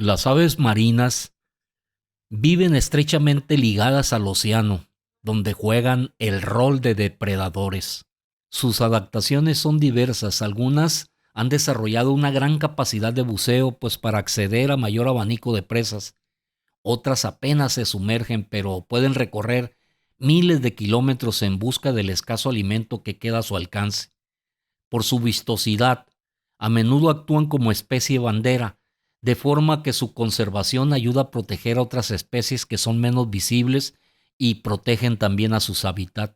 Las aves marinas viven estrechamente ligadas al océano, donde juegan el rol de depredadores. Sus adaptaciones son diversas, algunas han desarrollado una gran capacidad de buceo pues para acceder a mayor abanico de presas, otras apenas se sumergen pero pueden recorrer miles de kilómetros en busca del escaso alimento que queda a su alcance. Por su vistosidad, a menudo actúan como especie bandera, de forma que su conservación ayuda a proteger a otras especies que son menos visibles y protegen también a sus hábitats.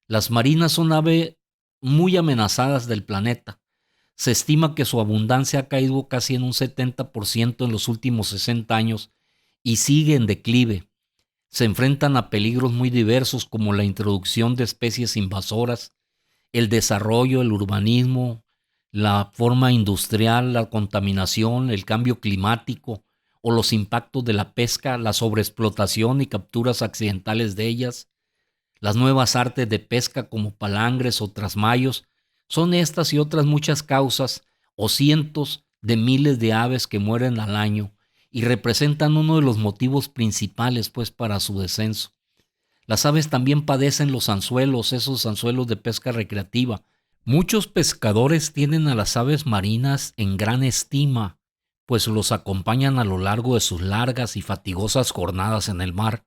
Las marinas son aves muy amenazadas del planeta. Se estima que su abundancia ha caído casi en un 70% en los últimos 60 años y sigue en declive. Se enfrentan a peligros muy diversos como la introducción de especies invasoras, el desarrollo, el urbanismo, la forma industrial, la contaminación, el cambio climático o los impactos de la pesca, la sobreexplotación y capturas accidentales de ellas. Las nuevas artes de pesca como palangres o trasmayos son estas y otras muchas causas o cientos de miles de aves que mueren al año y representan uno de los motivos principales pues para su descenso. Las aves también padecen los anzuelos, esos anzuelos de pesca recreativa. Muchos pescadores tienen a las aves marinas en gran estima, pues los acompañan a lo largo de sus largas y fatigosas jornadas en el mar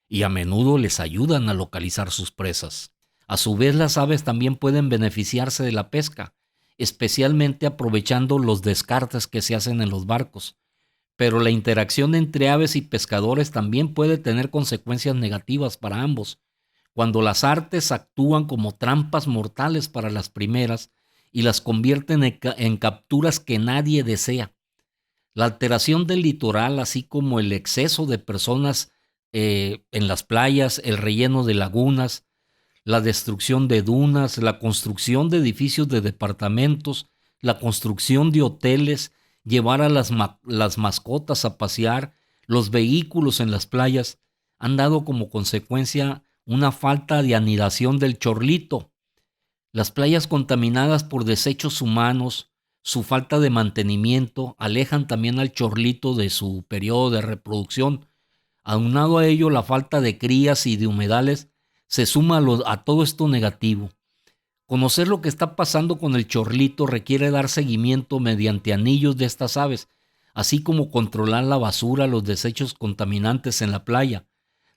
y a menudo les ayudan a localizar sus presas. A su vez, las aves también pueden beneficiarse de la pesca, especialmente aprovechando los descartes que se hacen en los barcos. Pero la interacción entre aves y pescadores también puede tener consecuencias negativas para ambos, cuando las artes actúan como trampas mortales para las primeras y las convierten en capturas que nadie desea. La alteración del litoral, así como el exceso de personas en las playas, el relleno de lagunas, la destrucción de dunas, la construcción de edificios de departamentos, la construcción de hoteles, llevar a las mascotas a pasear, los vehículos en las playas, han dado como consecuencia una falta de anidación del chorlito. Las playas contaminadas por desechos humanos, su falta de mantenimiento, alejan también al chorlito de su periodo de reproducción. Aunado a ello, la falta de crías y de humedales se suma a todo esto negativo. Conocer lo que está pasando con el chorlito requiere dar seguimiento mediante anillos de estas aves, así como controlar la basura, los desechos contaminantes en la playa,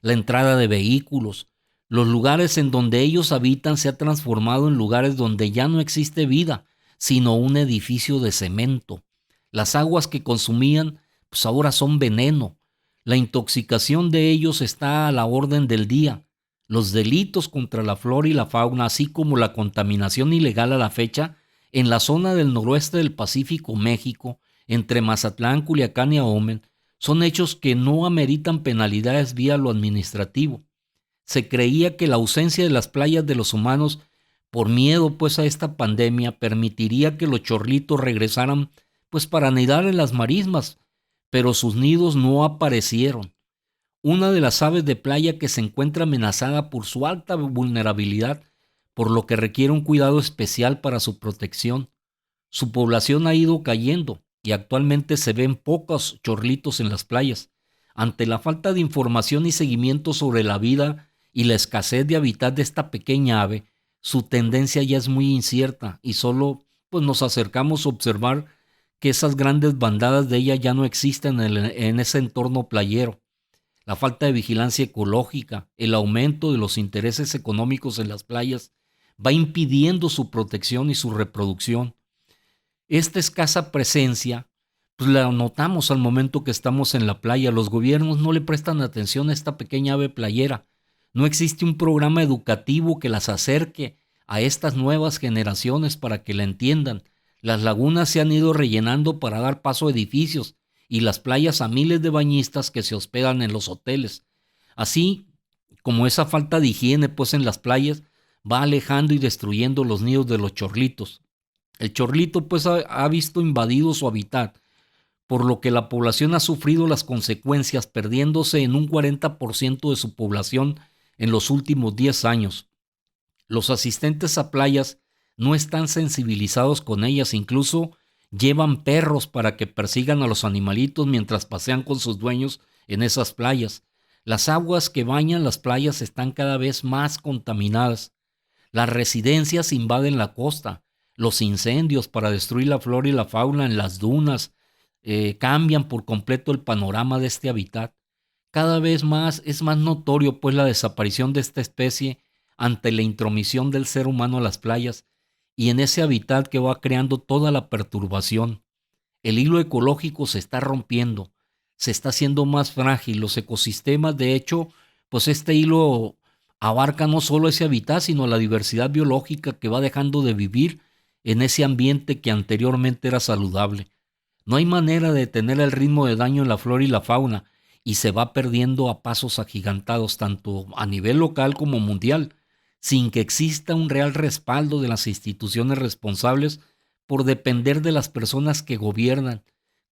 la entrada de vehículos. Los lugares en donde ellos habitan se han transformado en lugares donde ya no existe vida, sino un edificio de cemento. Las aguas que consumían, pues ahora son veneno. La intoxicación de ellos está a la orden del día. Los delitos contra la flora y la fauna, así como la contaminación ilegal a la fecha, en la zona del noroeste del Pacífico, México, entre Mazatlán, Culiacán y Ahome, son hechos que no ameritan penalidades vía lo administrativo. Se creía que la ausencia de las playas de los humanos, por miedo pues a esta pandemia, permitiría que los chorlitos regresaran pues para anidar en las marismas, pero sus nidos no aparecieron. Una de las aves de playa que se encuentra amenazada por su alta vulnerabilidad, por lo que requiere un cuidado especial para su protección. Su población ha ido cayendo y actualmente se ven pocos chorlitos en las playas. Ante la falta de información y seguimiento sobre la vida y la escasez de hábitat de esta pequeña ave, su tendencia ya es muy incierta y solo pues, nos acercamos a observar que esas grandes bandadas de ella ya no existen en ese entorno playero. La falta de vigilancia ecológica, el aumento de los intereses económicos en las playas va impidiendo su protección y su reproducción. Esta escasa presencia, pues la notamos al momento que estamos en la playa. Los gobiernos no le prestan atención a esta pequeña ave playera. No existe un programa educativo que las acerque a estas nuevas generaciones para que la entiendan. Las lagunas se han ido rellenando para dar paso a edificios y las playas a miles de bañistas que se hospedan en los hoteles. Así como esa falta de higiene pues en las playas va alejando y destruyendo los nidos de los chorlitos. El chorlito pues ha visto invadido su hábitat, por lo que la población ha sufrido las consecuencias, perdiéndose en un 40% de su población en los últimos 10 años. Los asistentes a playas no están sensibilizados con ellas, incluso Llevan perros para que persigan a los animalitos mientras pasean con sus dueños en esas playas. Las aguas que bañan las playas están cada vez más contaminadas. Las residencias invaden la costa. Los incendios para destruir la flora y la fauna en las dunas cambian por completo el panorama de este hábitat. Cada vez más es más notorio pues la desaparición de esta especie ante la intromisión del ser humano a las playas y en ese hábitat que va creando toda la perturbación. El hilo ecológico se está rompiendo, se está haciendo más frágil. Los ecosistemas, de hecho, pues este hilo abarca no solo ese hábitat, sino la diversidad biológica que va dejando de vivir en ese ambiente que anteriormente era saludable. No hay manera de detener el ritmo de daño en la flora y la fauna y se va perdiendo a pasos agigantados tanto a nivel local como mundial, sin que exista un real respaldo de las instituciones responsables por depender de las personas que gobiernan.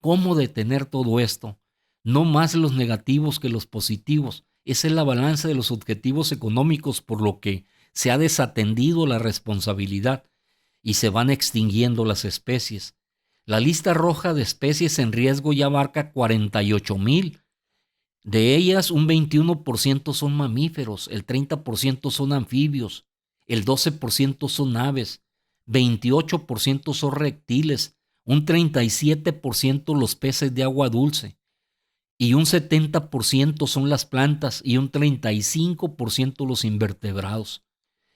¿Cómo detener todo esto? No más los negativos que los positivos. Esa es la balanza de los objetivos económicos, por lo que se ha desatendido la responsabilidad y se van extinguiendo las especies. La lista roja de especies en riesgo ya abarca 48,000. De ellas, un 21% son mamíferos, el 30% son anfibios, el 12% son aves, 28% son reptiles, un 37% los peces de agua dulce y un 70% son las plantas y un 35% los invertebrados.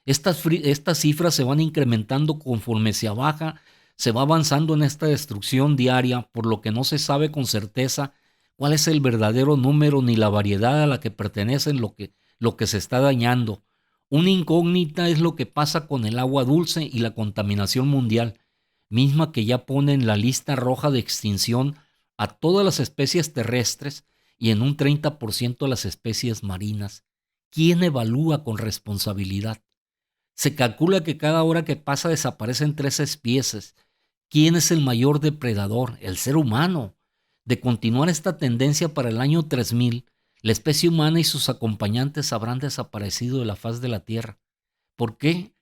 Estas cifras se van incrementando conforme se va avanzando en esta destrucción diaria, por lo que no se sabe con certeza cuál es el verdadero número ni la variedad a la que pertenecen lo que se está dañando. Una incógnita es lo que pasa con el agua dulce y la contaminación mundial, misma que ya pone en la lista roja de extinción a todas las especies terrestres y en un 30% a las especies marinas. ¿Quién evalúa con responsabilidad? Se calcula que cada hora que pasa desaparecen 3 especies. ¿Quién es el mayor depredador? El ser humano. De continuar esta tendencia para el año 3000, la especie humana y sus acompañantes habrán desaparecido de la faz de la Tierra. ¿Por qué?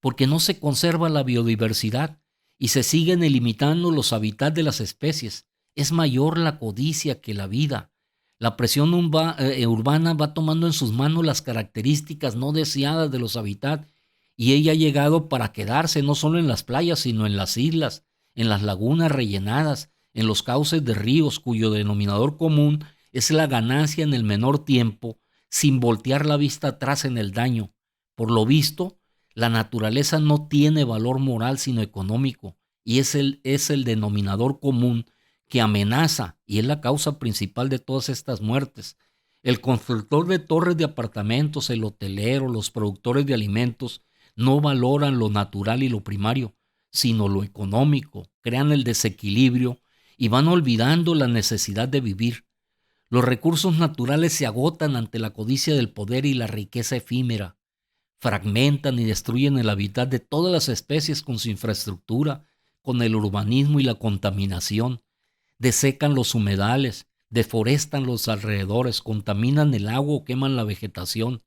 Porque no se conserva la biodiversidad y se siguen eliminando los hábitats de las especies. Es mayor la codicia que la vida. La presión urbana va tomando en sus manos las características no deseadas de los hábitats y ella ha llegado para quedarse no solo en las playas, sino en las islas, en las lagunas rellenadas, en los cauces de ríos, cuyo denominador común es la ganancia en el menor tiempo, sin voltear la vista atrás en el daño. Por lo visto, la naturaleza no tiene valor moral sino económico, y es el denominador común que amenaza y es la causa principal de todas estas muertes. El constructor de torres de apartamentos, el hotelero, los productores de alimentos, no valoran lo natural y lo primario, sino lo económico, crean el desequilibrio y van olvidando la necesidad de vivir. Los recursos naturales se agotan ante la codicia del poder y la riqueza efímera. Fragmentan y destruyen el hábitat de todas las especies con su infraestructura, con el urbanismo y la contaminación. Desecan los humedales, deforestan los alrededores, contaminan el agua o queman la vegetación.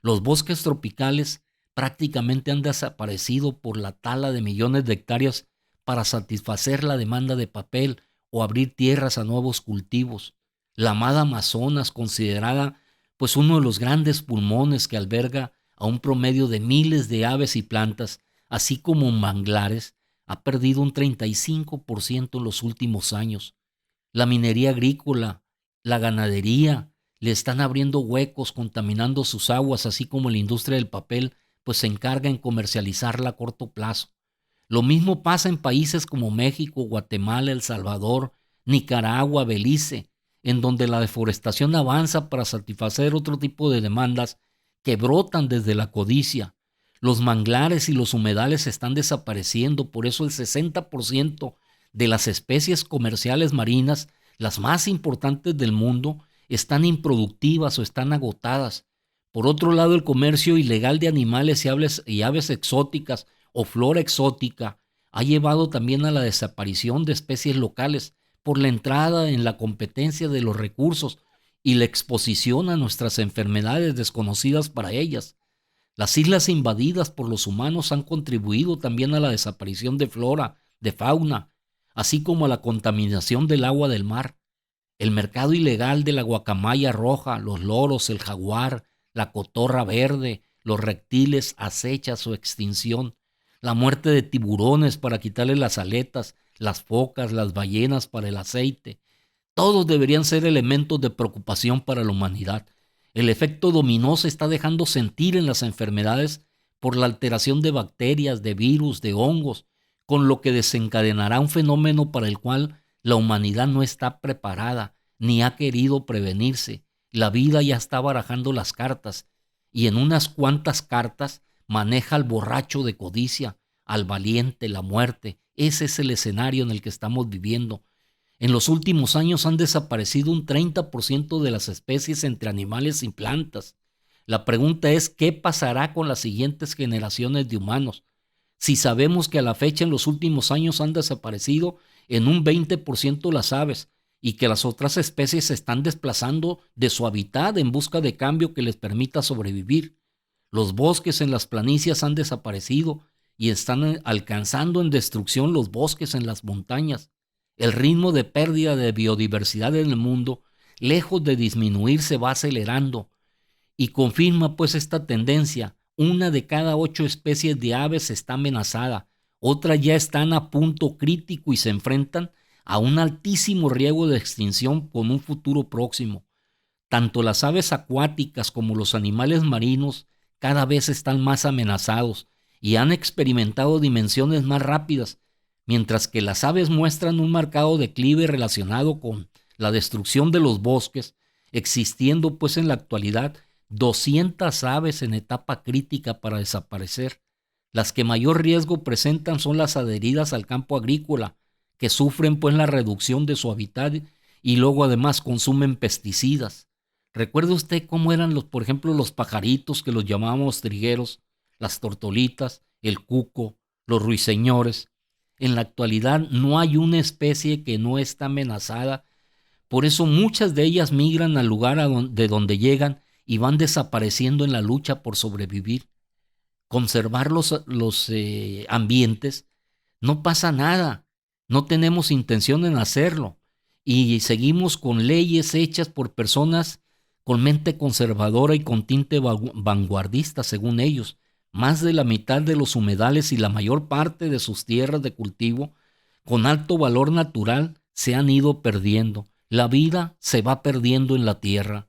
Los bosques tropicales prácticamente han desaparecido por la tala de millones de hectáreas para satisfacer la demanda de papel o abrir tierras a nuevos cultivos. La amada Amazonas, considerada pues uno de los grandes pulmones que alberga a un promedio de miles de aves y plantas, así como manglares, ha perdido un 35% en los últimos años. La minería agrícola, la ganadería, le están abriendo huecos, contaminando sus aguas, así como la industria del papel, pues se encarga en comercializarla a corto plazo. Lo mismo pasa en países como México, Guatemala, El Salvador, Nicaragua, Belice, en donde la deforestación avanza para satisfacer otro tipo de demandas que brotan desde la codicia. Los manglares y los humedales están desapareciendo, por eso el 60% de las especies comerciales marinas, las más importantes del mundo, están improductivas o están agotadas. Por otro lado, el comercio ilegal de animales y aves exóticas o flora exótica ha llevado también a la desaparición de especies locales por la entrada en la competencia de los recursos y la exposición a nuestras enfermedades desconocidas para ellas. Las islas invadidas por los humanos han contribuido también a la desaparición de flora, de fauna. así como a la contaminación del agua del mar. El mercado ilegal de la guacamaya roja, los loros, el jaguar, la cotorra verde, los reptiles acecha su extinción, la muerte de tiburones para quitarle las aletas, las focas, las ballenas para el aceite. Todos deberían ser elementos de preocupación para la humanidad. El efecto dominó se está dejando sentir en las enfermedades por la alteración de bacterias, de virus, de hongos, con lo que desencadenará un fenómeno para el cual la humanidad no está preparada ni ha querido prevenirse. La vida ya está barajando las cartas y en unas cuantas cartas maneja al borracho de codicia, al valiente, la muerte. Ese es el escenario en el que estamos viviendo. En los últimos años han desaparecido un 30% de las especies entre animales y plantas. La pregunta es, ¿qué pasará con las siguientes generaciones de humanos? Si sabemos que a la fecha en los últimos años han desaparecido en un 20% las aves y que las otras especies se están desplazando de su hábitat en busca de cambio que les permita sobrevivir. Los bosques en las planicies han desaparecido y están alcanzando en destrucción los bosques en las montañas. El ritmo de pérdida de biodiversidad en el mundo, lejos de disminuir, se va acelerando y confirma pues esta tendencia. Una de cada 8 especies de aves está amenazada, otras ya están a punto crítico y se enfrentan a un altísimo riesgo de extinción con un futuro próximo. Tanto las aves acuáticas como los animales marinos cada vez están más amenazados y han experimentado dimensiones más rápidas, mientras que las aves muestran un marcado declive relacionado con la destrucción de los bosques, existiendo pues en la actualidad 200 aves en etapa crítica para desaparecer. Las que mayor riesgo presentan son las adheridas al campo agrícola, que sufren pues la reducción de su hábitat y luego además consumen pesticidas. ¿Recuerda usted cómo eran por ejemplo, los pajaritos que los llamábamos trigueros, las tortolitas, el cuco, los ruiseñores? En la actualidad no hay una especie que no está amenazada, por eso muchas de ellas migran al lugar de donde llegan y van desapareciendo en la lucha por sobrevivir. Conservar los ambientes, no pasa nada, no tenemos intención en hacerlo y seguimos con leyes hechas por personas con mente conservadora y con tinte vanguardista, según ellos. Más de la mitad de los humedales y la mayor parte de sus tierras de cultivo con alto valor natural se han ido perdiendo. La vida se va perdiendo en la tierra.